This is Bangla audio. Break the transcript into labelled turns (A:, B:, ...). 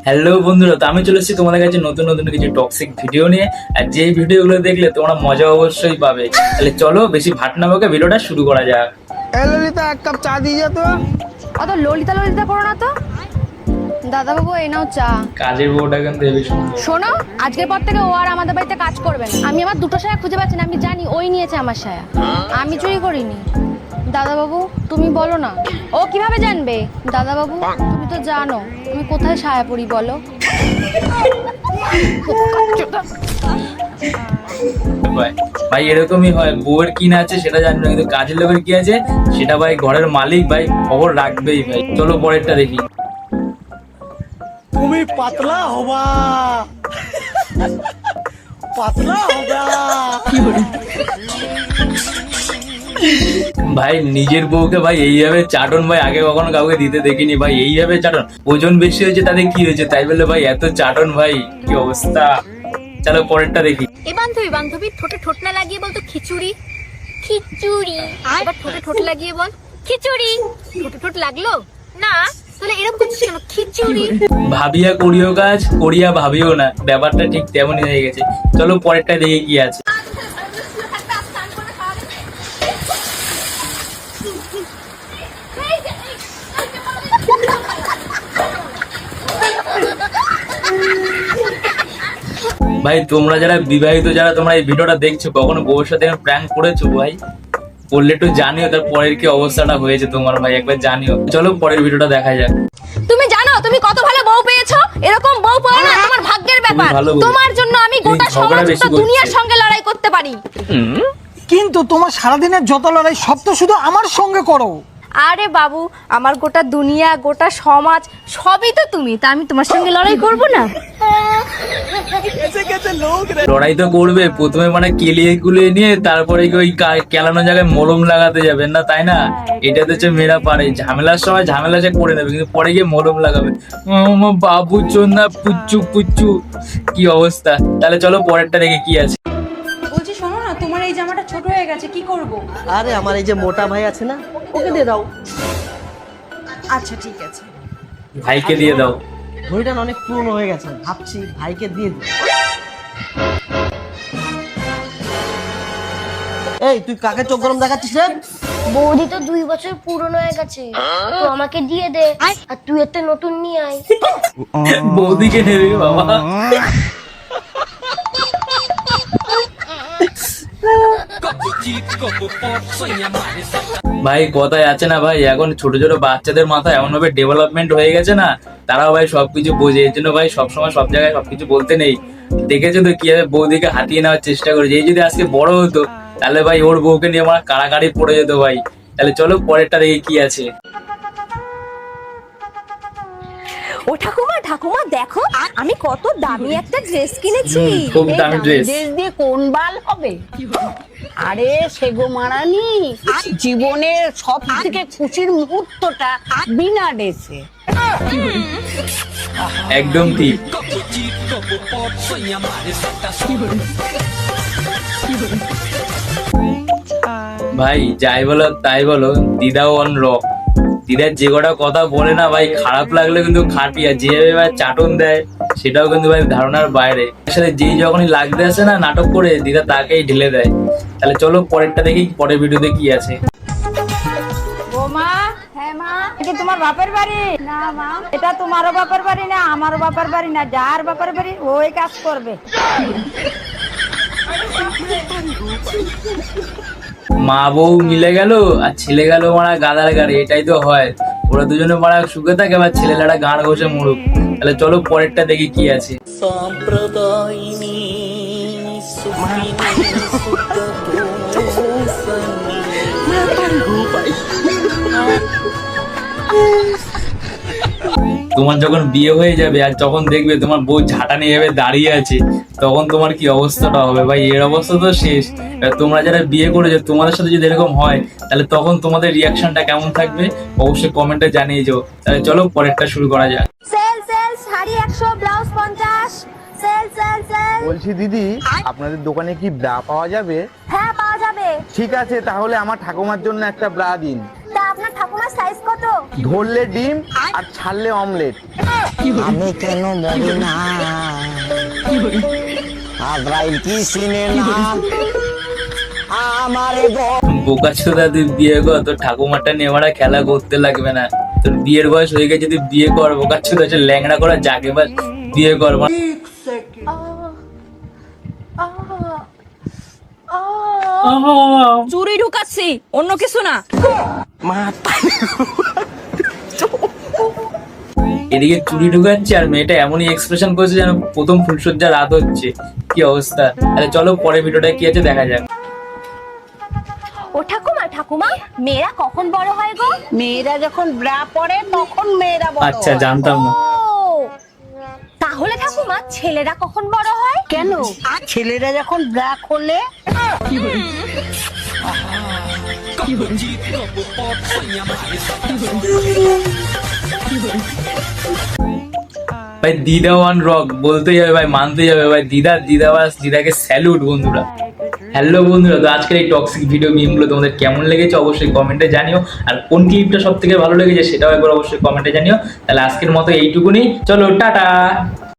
A: হ্যালো বন্ধুরা, তো আমি চলে এসেছি তোমাদের কাছে নতুন নতুন কিছু টক্সিক ভিডিও নিয়ে। আর যে ভিডিওগুলো দেখলে তোমরা মজা অবশ্যই পাবে। তাহলে চলো বেশি ভাট না বকে ভিডিওটা শুরু করা যাক।
B: ললিতা, এক কাপ চা দিয়ে যা তো।
C: অত ললিতা ললিতা করো না তো। দাদা বাবু, এই নাও চা।
A: কাজের বউটা কিন্তু হেবি সুন্দর।
C: শোনো, আজকের পর থেকে ও আর আমাদের বাড়িতে কাজ করবে না। আমি আমার দুটো সায়া খুঁজে পাচ্ছি না, আমি জানি ওই নিয়েছে আমার সায়া, আমি চুরি করিনি। দাদা বাবু, তুমি বলো না, ও কিভাবে জানবে? দাদা বাবু, তুমি তো জানো আমি কোথায় সায়া পরি, বলো।
A: ভাই এরকমই হয়, বউয়ের কি না আছে সেটা জানি না, কিন্তু কাজের লোকের কি আছে সেটা ভাই ঘরের মালিক ভাই খবর রাখবেই ভাই। চলো পরেরটা দেখি।
B: তুমি পাতলা হবা, পাতলা হবা।
A: ভাই নিজের বউকে ভাই এইভাবে চাটন ভাই আগে কখনো কাউকে দিতে দেখিনি ভাই। এইভাবে চাটন, ওজন বেশি হয়েছে তাদের কি হয়েছে তাই বলে ভাই এত চাটন, ভাই কি অবস্থা। চলো পরেরটা দেখি।
D: এ বান্ধবী বান্ধবী ঠোঁটে ঠোঁট না লাগিয়ে বল তো খিচুড়ি। খিচুড়ি। এবার ঠোঁটে ঠোঁট লাগিয়ে বল খিচুড়ি। ঠোঁটে ঠোঁট লাগলো না, তাহলে এরকম করছিস কেন? খিচুড়ি।
A: ভাবিয়া করিও কাজ, করিয়া ভাবিও না, ব্যাপারটা ঠিক তেমনই হয়ে গেছে। চলো পরেরটা দেখে কি আছে। ভাই তোমরা যারা বিবাহিত, যারা তোমরা এই ভিডিওটা দেখছো, কখনো বউয়ের সাথে প্র্যাঙ্ক করেছো ভাই? করলে একটু জানিও তার পরের কি অবস্থাটা হয়েছে তোমার, ভাই একবার জানিও। চলো পরের ভিডিওটা দেখা যাক।
C: তুমি জানো তুমি কত ভালো বউ পেয়েছো? এরকম বউ পাওয়া না তোমার ভাগ্যের ব্যাপার।
A: ভালো বউ।
C: তোমার জন্য আমি
A: তুমি
C: গোটা
A: ঝগড়া
C: সমাজ,
A: বেশি
C: গোটা
A: করছো।
C: দুনিয়ার সঙ্গে লড়াই করতে পারি।
B: কিন্তু তোমার সারাদিনের যত লড়াই সব তো শুধু আমার সঙ্গে করো।
C: আরে বাবু, আমার গোটা দুনিয়া, গোটা সমাজ সবই তো তুমি, তা আমি তোমার সঙ্গে লড়াই করব না?
A: লড়াই তো করবে, প্রথমে মানে কেলিয়ে কুলিয়ে নিয়ে তারপরে কি ওই কেলানো জায়গায় মলম লাগাতে যাবেন না, তাই না? এটা তো হচ্ছে মেয়েরা পারে, ঝামেলার সময় ঝামেলা সে করে নেবে, কিন্তু পরে গিয়ে মলম লাগাবে। বাবু চোন্না পুচ্চু পুচ্চু, কি অবস্থা। তাহলে চলো পরেরটা দেখে কি আছে।
E: বলছি শোনো না, তোমার এই জামাটা ছোট হয়ে গেছে, কি করব?
F: আরে আমার এই যে মোটা ভাই আছে না, ওকে দিয়ে দাও।
E: আচ্ছা ঠিক আছে।
A: ভাইকে দিয়ে দাও।
F: ঘড়িটা না অনেক পুরনো হয়ে গেছে, ভাবছি ভাইকে দিয়ে দিই। এই তুই কাকে চোখ গরম দেখাচ্ছিস রে?
G: বৌদি তো 2 বছর পুরনো হয়ে গেছে, তো আমাকে দিয়ে দে, আর তুই একটা নতুন নিয়ে আয়।
A: বৌদিকে নেবে বাবা। ভাই কথায় আছে না ভাই, এখন ছোট ছোট বাচ্চাদের মাথায় এমন ভাবে ডেভেলপমেন্ট হয়ে গেছে না, তারাও ভাই সবকিছু বোঝে। এর জন্য ভাই সবসময় সব জায়গায় সবকিছু বলতে নেই। দেখেছো তো কিভাবে বৌদিকে হাতিয়ে নেওয়ার চেষ্টা করেছে। এই যদি আজকে বড় হতো তাহলে ভাই ওর বউকে নিয়ে আমার কাড়াকাড়ি পড়ে যেত ভাই। তাহলে চলো পরেরটা দেখে কি আছে।
C: ও ঠাকুমা, ঠাকুমা দেখো আমি কত দামি একটা ড্রেস কিনেছি।
A: খুব দামি ড্রেস।
H: ড্রেস দিয়ে কোন বাল হবে? আরে সেগো মারানি, জীবনের সব থেকে খুশির মুহূর্তটা বিনা ড্রেসে।
A: একদম ঠিক। ভাই যাই বলো তাই বলো, দিদাও অন রক। দিদার যে কটা কথা বলে না ভাই, খারাপ লাগলে কিন্তু খাটিয়া যেভাবে ভাই চাটন দেয় সেটাও কিন্তু ভাই ধারণার বাইরে। আসলে যেই যখনই লাগতে আসে না নাটক করে, দিদা তাকেই ঢেলে দেয়। তাহলে চলো পরেরটা দেখি, পরের ভিডিওতে কি আছে।
E: বৌমা, হ্যাঁ মা, এটা তোমার বাপের বাড়ি? না মা, এটা তোমারও বাপের বাড়ি না, আমারও বাপের বাড়ি না, যার বাপের বাড়ি ওই কাজ করবে।
A: মা বউ মিলে গেল আর ছেলে গেল মারা গাদার গাড়ি, এটাই তো হয়। ওরা দুজনে মারা সুখে থাকে, আবার ছেলেটা গাঁড় ঘষে মরুক। তাহলে চলো পরেরটা দেখি কি আছে। তোমার যখন বিয়ে হয়ে যাবে আর যখন দেখবে তোমার বউ ঝাঁটা নিয়ে যাবে দাঁড়িয়ে আছে, তখন তোমার কি অবস্থাটা হবে ভাই? এর অবস্থা তো শেষ। এবার তোমরা যারা বিয়ে করেছো তোমাদের সাথে যদি এরকম হয় তাহলে তখন তোমাদের রিয়াকশনটা কেমন থাকবে অবশ্যই কমেন্টে জানিয়ে যাও। তাহলে চলো পরেরটা শুরু করা যাক।
C: Sale sale, sari 100, blouse 50। Sale sale sale.
I: বলছি দিদি, আপনাদের দোকানে কি ব্রা পাওয়া যাবে?
C: হ্যাঁ পাওয়া যাবে।
I: ঠিক আছে, তাহলে আমার ঠাকুমার জন্য একটা ব্রা দিন।
C: তা আপনার ঠাকুমা
G: তোমার সাইজ কত?
I: ধরলে ডিম আর ছাড়লে অমলেট।
F: আমি কেন বলি না আজরাইল কি চিনে না আমারে গো।
A: বোকা ছোদা, তুই বিয়ে কর, তোর ঠাকুমারটা নিয়ে আমরা খেলা করতে লাগবে না। তোর বিয়ের বয়স হয়ে গেছে, তুই বিয়ে কর। বোকা ছোদা, ল্যাংড়া করা যাকে বা বিয়ে কর।
H: চুরি ঢুকাচ্ছি, অন্য কিছু না।
A: এদিকে চুরি ঢুকাচ্ছে আর মেয়েটা এমনই এক্সপ্রেশন করছে যেন প্রথম ফুলসজ্জা রাত হচ্ছে। কি অবস্থা! আরে চলো পরের ভিডিওটা কি আছে দেখা যাক।
G: ও ঠাকুমা, ঠাকুমা, মেয়েরা কখন বড় হয় গো?
H: মেয়েরা যখন ব্রা পরে তখন মেয়েরা বড়
A: আচ্ছা,
H: হয়।
A: জানতাম না।
G: ও, তাহলে ঠাকুমা ছেলেরা কখন বড় হয়?
H: কেন? ছেলেরা যখন ব্রা খোলে।
A: ভাই দিদা ওয়ান রক বলতেই হবে ভাই, মানতেই হবে ভাই। দিদাকে স্যালুট বন্ধুরা। হ্যালো বন্ধুরা, তো আজকের এই টক্সিক ভিডিও মিমগুলো তোমাদের কেমন লেগেছে অবশ্যই কমেন্টে জানিও। আর কোন ক্লিপটা সব থেকে ভালো লেগেছে সেটাও একবার অবশ্যই কমেন্টে জানিও। তাহলে আজকের মতো এইটুকুনি, চলো টাটা।